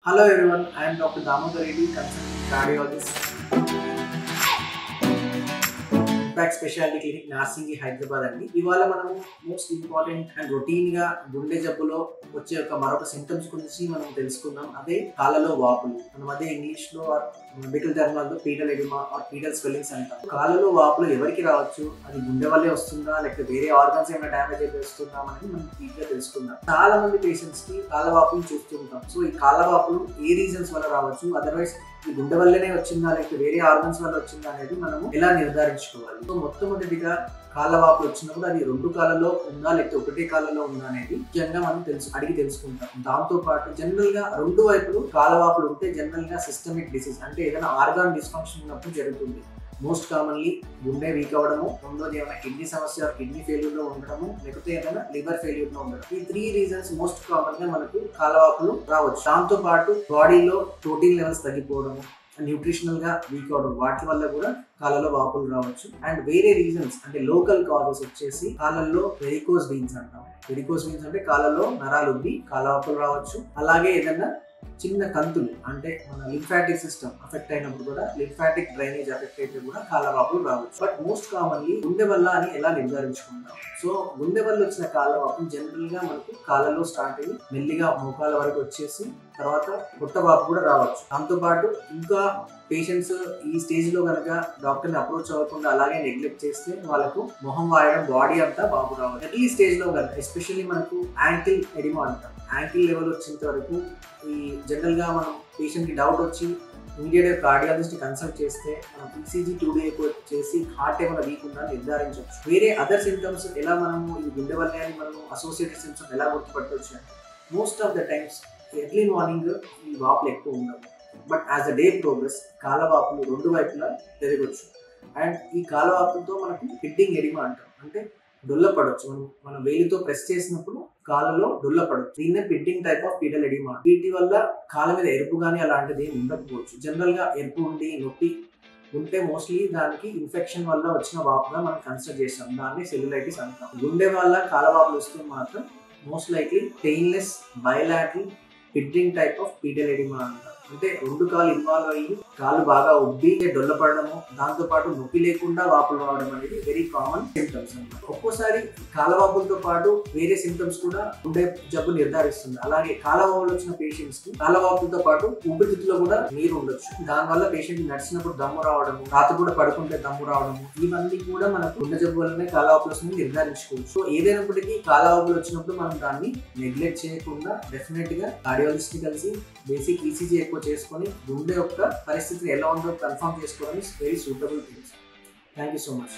Hello everyone, I am Dr. Damodar Reddy, consultant cardiologist, Impact Specialty Clinic, Narsingi, Hyderabad. ఇవాళ మనము most important and routine గా గుండె జబ్బులో వచ్చే ఒక మరొక సింప్టమ్స్ గురించి మనం తెలుసుకుందాం. అదే కాళ్ళలో వాపులు. మనం అదే ఇంగ్లీష్ లో మెడికల్ టర్మినాలజీలో pedal oedema or pedal swellings అంటాం. కాళ్ళలో వాపులు ఎవరికి రావచ్చు, అది గుండె వల్లే వస్తుందా లేకపోతే వేరే ఆర్గన్స్ ఏమైనా డ్యామేజ్ అయితే వస్తుందా అనేది మనం డీప్ గా తెలుసుకుందాం. చాలా మంది పేషెంట్స్ కి కాళ్ళ వాపులు చూస్తూ ఉంటాం. సో ఈ కాళ్ళ వాపులు ఏ రీజన్స్ వల్ల రావచ్చు, అదర్వైజ్ ఈ గుండె వల్లనే వచ్చిందా లేకపోతే వేరే ఆర్గన్స్ వల్ల వచ్చిందా అనేది మనము ఎలా నిర్ధారించుకోవాలి. సో మొట్టమొదటిగా కాళ్ళ వాపులు వచ్చినప్పుడు అది రెండు కాళ్ళలో ఉందా లేకపోతే ఒకటే కాళ్ళలో ఉందా అనేది ముఖ్యంగా మనం అడిగి తెలుసుకుంటాం. దాంతో పాటు జనరల్ గా రెండు వైపులు కాళ్ళ వాపులు ఉంటే జనరల్ గా సిస్టమిక్ డిసీజ్ అంటే ఏదైనా ఆర్గాన్ డిస్ఫంక్షన్ ఉన్నప్పుడు జరుగుతుంది. మోస్ట్ కామన్లీ గుండె వీక్ అవ్వడము, రెండోది ఏమైనా కిడ్నీ సమస్య కిడ్నీ ఫెయిల్యూర్ లో ఉండడము, లేకపోతే ఏదైనా లివర్ ఫెయిల్యూర్ లో ఉండడం. ఈ 3 రీజన్స్ మోస్ట్ కామన్ గా మనకు కాళ్ళవాపులు రావచ్చు. దాంతో పాటు బాడీలో ప్రోటీన్ లెవెల్స్ తగ్గిపోవడము, న్యూట్రిషనల్ గా వీక్ అవడం, వాటి వల్ల కూడా కాళ్ళలో వాపులు రావచ్చు. అండ్ వేరే రీజన్స్ అంటే లోకల్ కాజెస్ వచ్చేసి కాళ్ళల్లో వెరికోస్ వెయిన్స్ అంటాం. వెరికోస్ వెయిన్స్ అంటే కాళ్ళలో నరాలు ఉబ్బి కాళ్ళ వాపులు రావచ్చు. అలాగే ఏదైనా చిన్న కంతులు అంటే మన లింఫాటిక్ సిస్టమ్ అఫెక్ట్ అయినప్పుడు కూడా లింఫాటిక్ డ్రైనేజ్ ఎఫెక్ట్ అయితే కూడా కాళ్ళ వాపులు రావచ్చు. బట్ మోస్ట్ కామన్లీ గుండె వల్ల అని ఎలా నిర్ధారించుకుంటాం. సో గుండె వల్ల వచ్చిన కాళ్ళ వాపులు జనరల్ గా మనకు కాళ్ళలో స్టార్ట్ అయ్యి మెల్లిగా మోకాల వరకు వచ్చేసి తర్వాత పొట్ట వాపు కూడా రావచ్చు. దాంతో పాటు ఇంకా పేషెంట్స్ ఈ స్టేజ్ లో కనుక డాక్టర్ ని అప్రోచ్ అవ్వకుండా అలాగే నెగ్లెక్ట్ చేస్తే వాళ్ళకు మొహం వాయడం, బాడీ అంతా వాపు రావచ్చు. ఎర్లీ స్టేజ్ లో కనుక ఎస్పెషల్లీ మనకు యాంకిల్ ఎడిమా అంటాం. యాంకిల్ లెవెల్ వచ్చేంత వరకు ఈ జనరల్ గా మనం పేషెంట్ కి డౌట్ వచ్చి ఇమీడియట్ గా కార్డియాలజిస్ట్ ని కన్సల్ట్ చేస్తే మనం ఈసీజీ 2D చేసి హార్ట్ ఏమైనా వీక్ ఉందా నిర్ధారించవచ్చు. వేరే అదర్ సింప్టమ్స్ ఎలా మనము ఈ గుండె వల్ల మనము అసోసియేటెడ్ సింప్టమ్స్ ఎలా గుర్తుపట్టవచ్చు అంటే most of the times early morning ఈ వాపులు ఎక్కువ ఉండవు. But as a day progress కాళ్ళ వాపులు రెండు వైపులా పెరగవచ్చు. అండ్ ఈ కాళ్ళ వాపులతో మనకి పిడ్డింగ్ ఎడిమా అంటాం. అంటే డొల్ల పడవచ్చు. మనం వేలితో ప్రెస్ చేసినప్పుడు కాళ్ళలో డొల్ల పడవచ్చు. దీన్నే పిడ్డింగ్ టైప్ ఆఫ్ పీడల్ ఎడిమా. వీటి వల్ల కాళ్ళ మీద ఎరుపు కానీ అలాంటిది ఏమి ఉండకపోవచ్చు. జనరల్ గా ఎరుపు ఉండి నొప్పి ఉంటే మోస్ట్లీ దానికి ఇన్ఫెక్షన్ వల్ల వచ్చిన వాపుగా మనం కన్సిడర్ చేస్తాం. దాన్ని సెల్యులైటిస్ అంటాం. గుండె వల్ల కాళ్ళ వాపులు వస్తే మాత్రం most likely painless bilateral pitting type of pedal oedema అంటాం. అంటే రెండు కాళ్ళు ఇన్వాల్వ్ అయ్యి కాళ్ళు బాగా ఉబ్బి డొల్లపడము, దాంతో పాటు నొప్పి లేకుండా వాపులు రావడం అనేది వెరీ కామన్ సింప్టమ్స్ అన్నమాట. ఒక్కోసారి కాళ్ళ వాపులతో పాటు వేరే సింప్టమ్స్ కూడా గుండె జబ్బు నిర్ధారిస్తుంది. అలాగే కాళ్ళ వాపులు వచ్చిన పేషెంట్స్ కి కాళ్ళ వాపులతో పాటు ఊపిరితిత్తులో కూడా నీరు ఉండొచ్చు. దానివల్ల పేషెంట్ నడిచినప్పుడు దమ్ము రావడము, రాత్రి కూడా పడుకుంటే దమ్ము రావడము, ఇవన్నీ కూడా మనకు గుండె జబ్బు వల్లనే కాళ్ళ వాపులు వస్తుంది నిర్ధారించుకోవచ్చు. సో ఏదైనప్పటికీ కాళ్ళ వాపులు వచ్చినప్పుడు మనం దాన్ని నెగ్లెక్ట్ చేయకుండా డెఫినెట్ గా కార్డియాలజిస్ట్ ని కలిసి బేసిక్ ఈసీజీ ఎక్కువ చేసుకొని గుండె యొక్క పరిస్థితి ఎలా ఉందో కన్ఫర్మ్ చేసుకోవడం is very suitable things. Thank you so much.